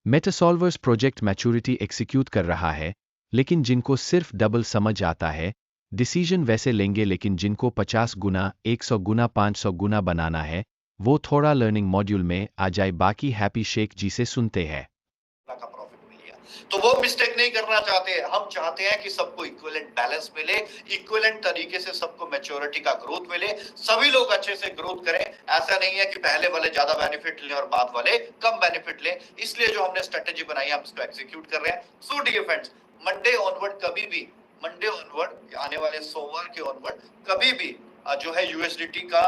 मेटासॉल्वर्स project maturity execute कर रहा है, लेकिन जिनको सिर्फ डबल समझ आता है, डिसीजन वैसे लेंगे, लेकिन जिनको 50 गुना, 100 गुना, 500 गुना बनाना है, वो थोड़ा लर्निंग मॉड्यूल में आ जाए। बाकी हैप्पी शेख जी से सुनते हैं। का प्रॉफिट मिल गया, तो वो मिस्टेक नहीं करना चाहते। हम चाहते हैं कि सबको इक्विवेलेंट बैलेंस मिले, इक्विवेलेंट तरीके से सबको मैच्योरिटी का ग्रोथ मिले, सभी लोग अच्छे से ग्रोथ करें। ऐसा नहीं है कि पहले वाले ज्यादा बेनिफिट लें और बाद वाले कम बेनिफिट लें। इसलिए जो हमने स्ट्रेटेजी बनाई हम इसको एग्जीक्यूट कर रहे हैं। So dear friends, Monday onward कभी भी, मंडे ऑनवर्ड आने वाले सोमवार के ऑनवर्ड कभी भी जो है यूएसडीटी का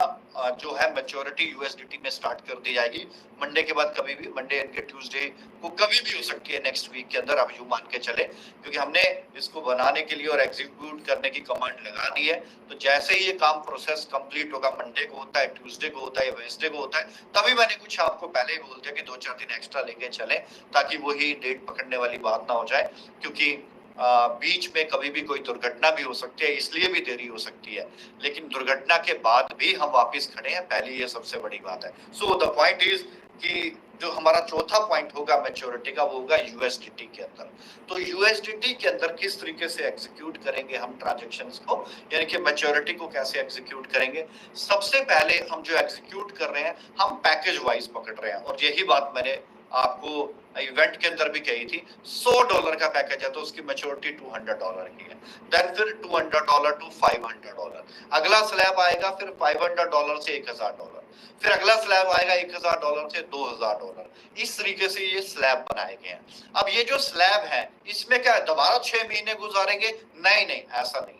जो है मैच्योरिटी यूएसडीटी में स्टार्ट कर दी जाएगी। मंडे के बाद कभी भी, मंडे के ट्यूसडे को कभी भी हो सकती है नेक्स्ट वीक के अंदर, आप यूं मान के चले, क्योंकि हमने इसको बनाने के लिए और एग्जीक्यूट करने की कमांड लगा दी है। तो जैसे ही ये काम प्रोसेस कंप्लीट होगा, मंडे को होता है, ट्यूसडे को होता है, वेडनेसडे को होता है, तभी मैंने कुछ आपको पहले ही बोल दिया कि 2-4 दिन एक्स्ट्रा लेके चले, ताकि वही डेट पकड़ने वाली बात ना हो जाए। क्योंकि बीच में कभी भी कोई दुर्घटना भी हो सकती है, इसलिए भी देरी हो सकती है, लेकिन दुर्घटना के बाद भी हम वापस खड़े हैं, पहली ये सबसे बड़ी बात है। सो द पॉइंट इज कि जो हमारा चौथा पॉइंट होगा मैच्योरिटी का, वो होगा यूएसडीटी के अंदर। तो यूएसडीटी के अंदर किस तरीके से एग्जीक्यूट करेंगे हम ट्रांजैक्शंस को, यानी कि मैच्योरिटी को कैसे एग्जीक्यूट करेंगे। सबसे पहले हम जो एग्जीक्यूट कर रहे हैं, हम पैकेज वाइज पकड़ रहे हैं, और यही बात मैंने आपको इवेंट के अंदर भी कही थी। $100 का पैकेज है तो उसकी मैच्योरिटी $200 की है। देन फिर $200 टू $500, अगला स्लैब आएगा फिर $500 से $1000, फिर अगला स्लैब आएगा $1000 से $2000। इस तरीके से ये स्लैब बनाए गए हैं। अब ये जो स्लैब है, इसमें क्या दोबारा 6 महीने गुजारेंगे? नहीं नहीं, ऐसा नहीं।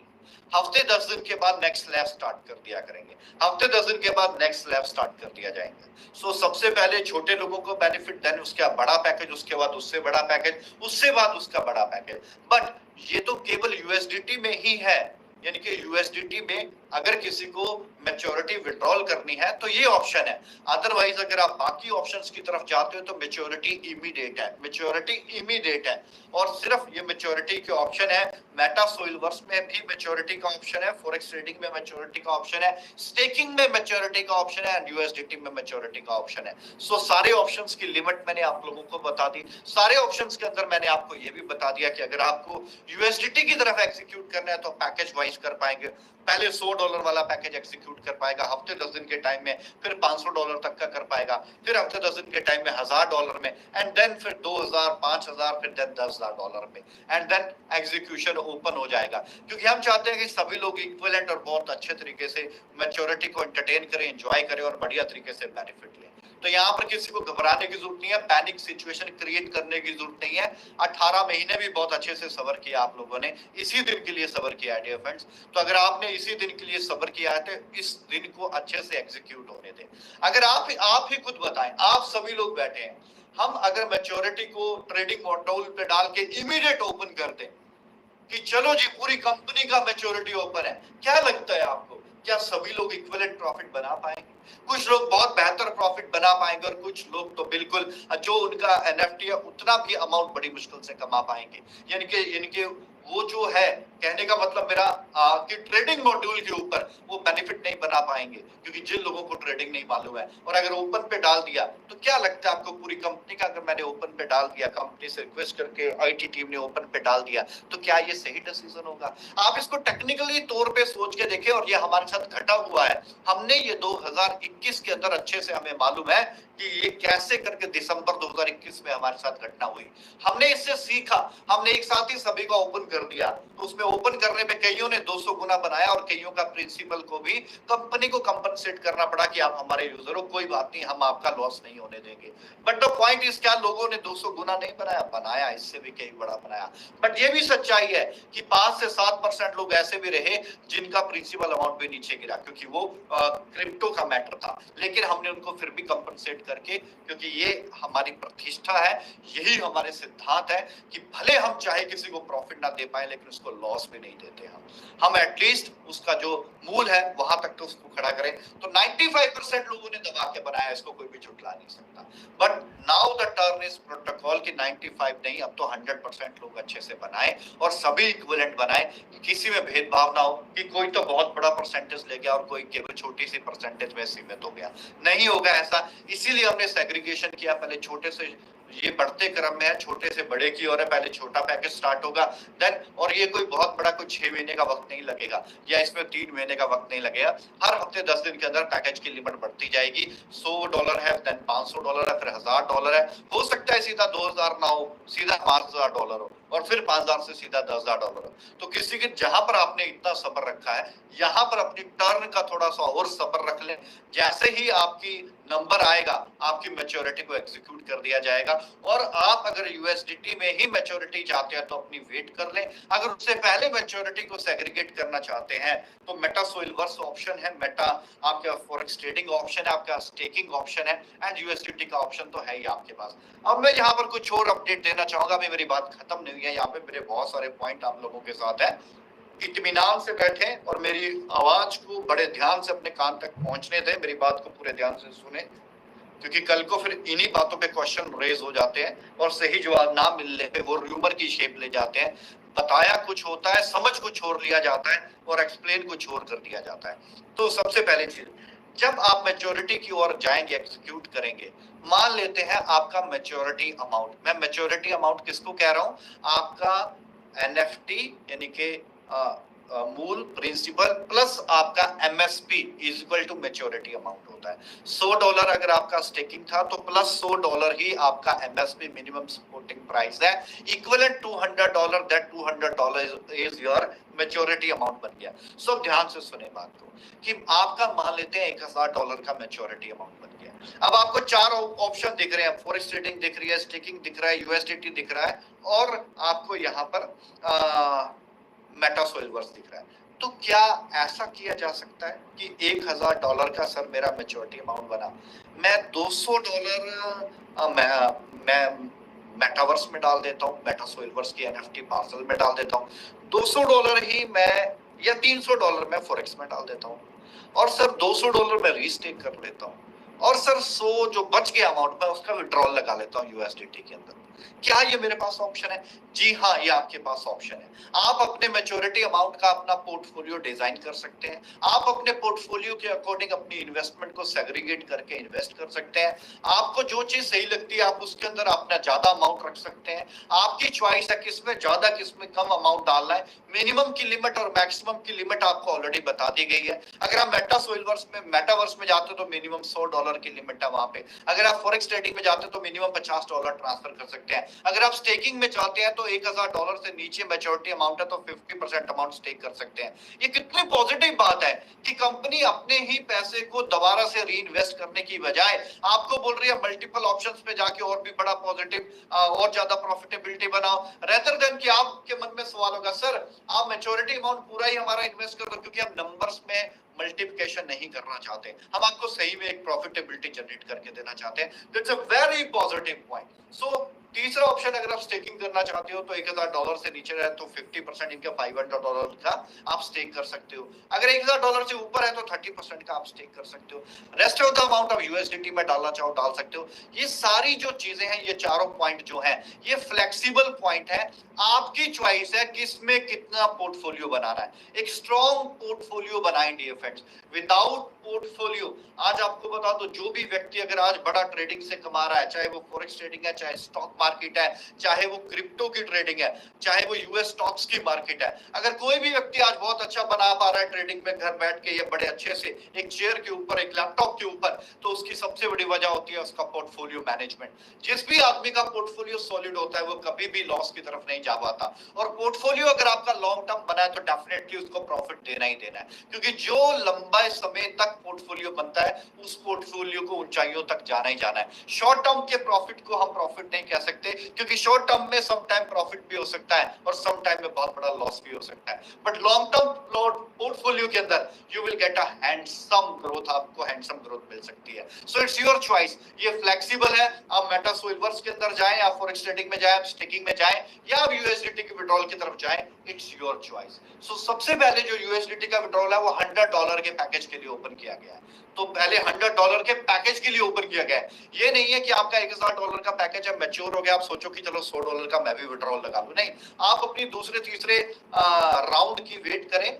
हफ्ते 10 दिन के बाद नेक्स्ट स्लैब स्टार्ट कर दिया करेंगे, हफ्ते 10 दिन के बाद नेक्स्ट स्लैब स्टार्ट कर दिया जाएंगे। सो सबसे पहले छोटे लोगों को बेनिफिट, देन उसके बाद बड़ा पैकेज, उसके बाद उससे बड़ा पैकेज, उससे बाद उसका बड़ा पैकेज। बट ये तो केवल यूएसडीटी में ही है, यानी कि यूएसडीटी में अगर किसी को मैच्योरिटी विड्रॉल करनी है तो ये ऑप्शन है। अदरवाइज अगर आप बाकी ऑप्शंस की तरफ जाते हो तो मैच्योरिटी इमीडिएट है, मैच्योरिटी इमीडिएट है। और सिर्फ ये मैच्योरिटी के ऑप्शन है, मेटासोल्वर्स में भी मैच्योरिटी का ऑप्शन है, फॉरेक्स ट्रेडिंग में मैच्योरिटी का ऑप्शन है, स्टेकिंग में मैच्योरिटी का ऑप्शन है, एंड यूएसडीटी में मैच्योरिटी का ऑप्शन है। सो सारे ऑप्शंस की लिमिट मैंने आप लोगों को बता दी। सारे ऑप्शंस के अंदर मैंने आपको ये भी बता दिया कि अगर आपको यूएसडीटी की तरफ एग्जीक्यूट करना है तो पैकेज वाइज कर पाएंगे। पहले $100 वाला पैकेज एग्जीक्यूट कर पाएगा हफ्ते 10 दिन के टाइम में, फिर $500 तक का कर पाएगा, फिर हफ्ते 10 दिन के टाइम में $1000 में, एंड देन फिर 2000, 5000, फिर देन $10,000 में, एंड देन एग्जीक्यूशन ओपन हो जाएगा। क्योंकि हम चाहते हैं कि सभी लोग इक्विवेलेंट और बहुत अच्छे तरीके से मैच्योरिटी को एंटरटेन करें, एंजॉय करें और बढ़िया तरीके से बेनिफिट लें। तो यहाँ पर किसी को घबराने की जरूरत नहीं है, पैनिक सिचुएशन क्रिएट करने की जरूरत नहीं है। 18 महीने भी बहुत अच्छे से सबर किया आप लोगों ने, इसी दिन के लिए सबर किया है डियर फ्रेंड्स। तो अगर आपने इसी दिन के लिए सबर किया है तो इस दिन को अच्छे से एग्जीक्यूट होने दें। अगर आप ही खुद बताएं, आप सभी लोग बैठे हैं, हम अगर मैच्योरिटी को ट्रेडिंग मॉड्यूल पे डाल के इमीडिएट ओपन कर दें कि चलो जी पूरी कंपनी का मैच्योरिटी ओपन है, क्या लगता है आपको, क्या सभी लोग इक्विवेलेंट प्रॉफिट बना पाएंगे? कुछ लोग बहुत बेहतर प्रॉफिट बना पाएंगे और कुछ लोग तो बिल्कुल जो उनका एनएफटी है उतना भी अमाउंट बड़ी मुश्किल से कमा पाएंगे। यानी कि वो जो है, कहने का मतलब मेरा कि ट्रेडिंग मॉड्यूल के ऊपर वो बेनिफिट नहीं बना पाएंगे, क्योंकि जिन लोगों को ट्रेडिंग नहीं मालूम है। और अगर ओपन पे डाल दिया तो क्या लगता है आपको, पूरी कंपनी का अगर मैंने ओपन पे डाल दिया, कंपनी से रिक्वेस्ट करके आईटी टीम ने ओपन पे डाल दिया, तो क्या ये सही डिसीजन होगा? आप इसको टेक्निकली तौर पे सोच के देखें, और ये हमारे साथ घटा हुआ है। हमने ये 2021 के अंदर अच्छे से हमें मालूम है कि ये कैसे करके दिसंबर 2021 में हमारे साथ घटना हुई। हमने इससे सीखा, हमने एक साथ ही सभी का ओपन कर दिया, तो उसमें ओपन करने पे कईयों ने 200 गुना बनाया और कईयों का प्रिंसिपल को भी, कंपनी को कंपनसेट करना पड़ा कि आप हमारे यूजर हो, कोई बात नहीं, हम आपका लॉस नहीं होने देंगे। बट द पॉइंट इज, क्या लोगों ने 200 गुना नहीं बनाया, इससे भी कई बड़ा बनाया। बट ये भी सच्चाई है कि 5 से 7% लोग ऐसे भी रहे जिनका प्रिंसिपल अमाउंट भी नीचे गिरा, क्योंकि वो क्रिप्टो का मैटर था, लेकिन हमने उनको फिर भी कंपनसेट करके, क्योंकि ये हमारी प्रतिष्ठा है, यही हमारे सिद्धांत है कि भले हम चाहे किसी को प्रॉफिट ना दे पाए, लेकिन उसको लॉस भी नहीं देते। हम एटलीस्ट उसका जो मूल है वहां तक तो उसको खड़ा करें। तो 95% लोगों ने दबा के बनाया, इसको कोई भी झुठला नहीं सकता। But now the turn is protocol की 95 नहीं, अब तो 100% लोग अच्छे से बनाए और सभी इक्विवेलेंट बनाए, किसी में भेदभाव ना हो कि कोई तो बहुत बड़ा परसेंटेज ले गया और कोई केवल छोटी सी परसेंटेज में सीमित हो गया। नहीं होगा ऐसा, इसीलिए हमने सेग्रीगेशन किया, पहले छोटे से ये बढ़ते क्रम में है, छोटे से बड़े की ओर है, पहले छोटा पैकेज स्टार्ट होगा देन, और ये कोई बहुत बड़ा कोई 6 महीने का वक्त नहीं लगेगा या इसमें 3 महीने का वक्त नहीं लगेगा। हर हफ्ते 10 दिन के अंदर पैकेज की लिमिट बढ़ती जाएगी। $100 है, देन $500 है, फिर $1000 है, हो सकता है सीधा 2000 ना हो, सीधा $5000 हो, और फिर 5000 से सीधा $10000 हो। तो किसी के जहां पर आपने इतना सब्र रखा है, यहाँ पर अपनी टर्न का थोड़ा सा और सब्र रख लें। जैसे ही आपकी नंबर आएगा, आपकी मैच्योरिटी को एग्जीक्यूट कर दिया जाएगा। और आप अगर यूएसडीटी में ही मैच्योरिटी चाहते हैं तो अपनी वेट कर लें। अगर उससे पहले मैच्योरिटी को सेग्रीगेट करना चाहते हैं तो मेटा सोइलवर्स ऑप्शन है, मेटा आपका फॉरेक्स ट्रेडिंग ऑप्शन है, आपका स्टेकिंग ऑप्शन है, एंड यूएसडीटी का ऑप्शन तो है ही आपके पास। अब मैं यहाँ पर कुछ और अपडेट देना चाहूंगा। अभी मेरी बात खत्म नहीं हुई है, यहाँ पे मेरे बहुत सारे पॉइंट आप लोगों के साथ है। इत्मीनान से बैठे और मेरी आवाज को बड़े ध्यान से अपने कान तक पहुंचने दें, मेरी बात को पूरे ध्यान से सुने, क्योंकि कल को फिर इन्हीं बातों पे क्वेश्चन रेज हो जाते हैं और सही जवाब ना मिलने पे वो र्यूमर की शेप ले जाते हैं। बताया कुछ होता है, समझ कुछ और लिया जाता है और एक्सप्लेन कुछ और कर दिया जाता है। तो सबसे पहले चीज, जब आप मैच्योरिटी की ओर जाएंगे, एग्जीक्यूट करेंगे, मान लेते हैं आपका मैच्योरिटी अमाउंट, मैं मैच्योरिटी अमाउंट किसको कह रहा हूं, आपका एनएफटी यानी कि मूल प्रिंसिपल प्लस आपका MSP is equal to maturity amount होता है। $100 अगर आपका स्टेकिंग था तो प्लस $100 ही आपका एमएसपी मिनिमम सपोर्टिंग प्राइस है, equivalent $200, that $200 is your maturity amount बन गया। सो ध्यान से सुने बात को कि आपका मान लेते हैं $1000 का मैच्योरिटी अमाउंट बन गया। अब आपको 4 ऑप्शन दिख रहे हैं, फॉरेक्स ट्रेडिंग दिख रही है, स्टेकिंग दिख रहा है, यूएसडीटी दिख रहा है, और आपको यहाँ पर मेटा सोइलवर्स दिख रहा है। तो क्या ऐसा किया जा सकता है कि $1000 का सर मेरा मैच्योरिटी अमाउंट बना, मैं $200 मैं मेटावर्स में डाल देता हूँ, मेटा सोइलवर्स की एनएफटी पार्सल में डाल देता हूँ, $200 ही मैं या $300 मैं फॉरेक्स में डाल देता हूँ, और सर $200 मैं रीस्टेक कर लेता हूँ, और सर 100 जो बच गया अमाउंट मैं उसका विड्रॉल लगा लेता हूँ यूएसडीटी के अंदर। क्या ये मेरे पास ऑप्शन है? जी हाँ, ये आपके पास ऑप्शन है। आप अपने मैच्योरिटी अमाउंट का अपना पोर्टफोलियो डिजाइन कर सकते हैं। आप अपने पोर्टफोलियो के अकॉर्डिंग अपनी इन्वेस्टमेंट को सेग्रीगेट करके इन्वेस्ट कर सकते हैं। आपको जो चीज सही लगती है आप उसके अंदर अपना ज्यादा अमाउंट रख सकते हैं। आपकी चॉइस है किसमें ज्यादा किसमें कम अमाउंट डालना है। मिनिमम की लिमिट और मैक्सिमम की लिमिट आपको ऑलरेडी बता दी गई है। अगर आप मेटावर्स में जाते हो तो मिनिमम $100 की लिमिट है वहां पे। अगर आप फॉरेक्स ट्रेडिंग में जाते हो तो मिनिमम $50 ट्रांसफर कर सकते हैं। अगर आप स्टेकिंग में चाहते हैं तो $1000 से नीचे मैच्योरिटी अमाउंट है तो 50% अमाउंट स्टेक कर सकते हैं। ये कितनी पॉजिटिव बात है कि कंपनी अपने ही पैसे को दोबारा से रीइन्वेस्ट करने की बजाय आपको बोल रही है मल्टीपल ऑप्शंस पे जाके और भी बड़ा पॉजिटिव और ज्यादा प्रॉफिटेबिलिटी बनाओ, रेदर देन कि आपके मन में सवाल होगा सर आप मैच्योरिटी अमाउंट पूरा ही हमारा इन्वेस्ट कर दो, क्योंकि हम नंबर्स में मल्टीप्लिकेशन नहीं करना चाहते, हम आपको सही में एक प्रॉफिटेबिलिटी जनरेट करके देना चाहते हैं। That's a very positive point. So तीसरा ऑप्शन, अगर आप स्टेकिंग करना चाहते हो तो $1000 से नीचे है तो 50% इनका $500 का आप स्टेक कर सकते हो। अगर $1000 से ऊपर है तो 30% का आप स्टेक कर सकते हो। रेस्ट ऑफ द अमाउंट आप यूएसडीटी में डालना चाहो डाल सकते हो। ये सारी जो चीजें हैं, ये चारों पॉइंट जो हैं, ये फ्लेक्सिबल पॉइंट है। आपकी चॉइस है किसमें कितना पोर्टफोलियो बनाना है। एक स्ट्रॉन्ग पोर्टफोलियो बनाएं डीएफएक्स। विदाउट पोर्टफोलियो, आज आपको बता दो, जो भी व्यक्ति अगर आज बड़ा ट्रेडिंग से कमा रहा है, चाहे वो फॉरेक्स ट्रेडिंग है, चाहे स्टॉक मार्केट है, चाहे वो क्रिप्टो की ट्रेडिंग है, चाहे वो यूएस स्टॉक्स की मार्केट है, अगर कोई भी व्यक्ति आज बहुत अच्छा बना पा रहा है ट्रेडिंग में घर बैठ के, ये बड़े अच्छे से एक चेयर के ऊपर, एक लैपटॉप के ऊपर, तो उसकी सबसे बड़ी वजह होती है उसका पोर्टफोलियो मैनेजमेंट। जिस भी आदमी का पोर्टफोलियो सॉलिड होता है वो कभी भी लॉस की तरफ नहीं जा पाता। और पोर्टफोलियो अगर आपका लॉन्ग टर्म बना है तो डेफिनेटली उसको प्रॉफिट देना ही देना है, क्योंकि जो लंबे समय तक पोर्टफोलियो बनता है उस पोर्टफोलियो को ऊंचाइयों तक जाना ही जाना है। शॉर्ट टर्म के प्रॉफिट को हम प्रॉफिट नहीं कह सकते, क्योंकि शॉर्ट टर्म में सम टाइम प्रॉफिट भी हो सकता है और सम टाइम में बहुत बड़ा लॉस भी हो सकता है। बट लॉन्ग टर्म पोर्टफोलियो के अंदर you will get a handsome growth, आपको हैंडसम ग्रोथ मिल सकती है। सो इट्स योर चॉइस, ये फ्लेक्सिबल है। आप मेटा सोइलवर्स के अंदर जाएं, आप फॉरेक्स ट्रेडिंग में जाएं, स्टेकिंग में जाएं, या आप यूएसडीटी के विड्रॉल की तरफ जाएं, इट्स योर चॉइस। सो सबसे पहले जो यूएसडीटी का विड्रॉल है वो $100 के पैकेज के लिए ओपन किया गया है। तो पहले $100 के पैकेज के लिए ओपन किया गया है। ये नहीं है कि आपका $1000 का पैकेज है, मैच्योर हो गया, आप सोचो कि चलो $100 का मैं भी विड्रॉल लगा लूं। नहीं, आप अपनी दूसरे तीसरे राउंड की वेट करें,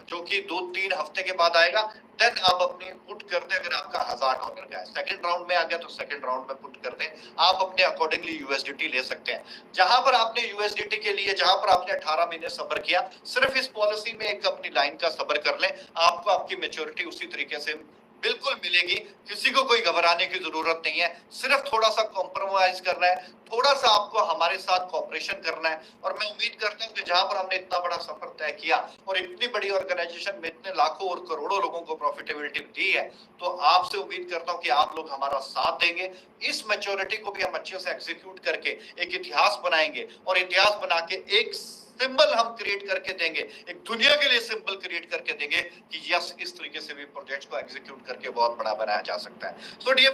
जो कि 2-3 हफ्ते के बाद आएगा। देन आप अपनी पुट कर दें। अगर आपका $1000 का है, सेकंड राउंड में आ गया तो सेकंड राउंड में पुट कर दें। आप अपने अकॉर्डिंगली यूएसडीटी ले सकते हैं। जहां पर आपने यूएसडीटी के लिए, जहां पर आपने 18 महीने सब्र किया, सिर्फ इस पॉलिसी में एक अपनी लाइन का सब्र कर लें, आपको आपकी मैच्योरिटी उसी तरीके से बिल्कुल मिलेगी। किसी को कोई घबराने की जरूरत नहीं है, सिर्फ थोड़ा सा कॉम्प्रोमाइज करना है, थोड़ा सा आपको हमारे साथ कॉपरेशन करना है। और मैं उम्मीद करता हूं कि जहां पर हमने इतना बड़ा सफर तय किया और इतनी बड़ी ऑर्गेनाइजेशन में इतने लाखों और करोड़ों लोगों को प्रॉफिटेबिलिटी दी है, तो आपसे उम्मीद करता हूं कि आप लोग हमारा साथ देंगे। इस मैच्योरिटी को भी हम अच्छे से एग्जीक्यूट करके एक इतिहास बनाएंगे, और इतिहास बना के एक सिंबल हम क्रिएट करके देंगे, एक दुनिया के लिए सिंबल क्रिएट करके देंगे कि यस, इस तरीके से भी प्रोजेक्ट्स को एग्जीक्यूट करके बहुत बड़ा बनाया जा सकता है। So dear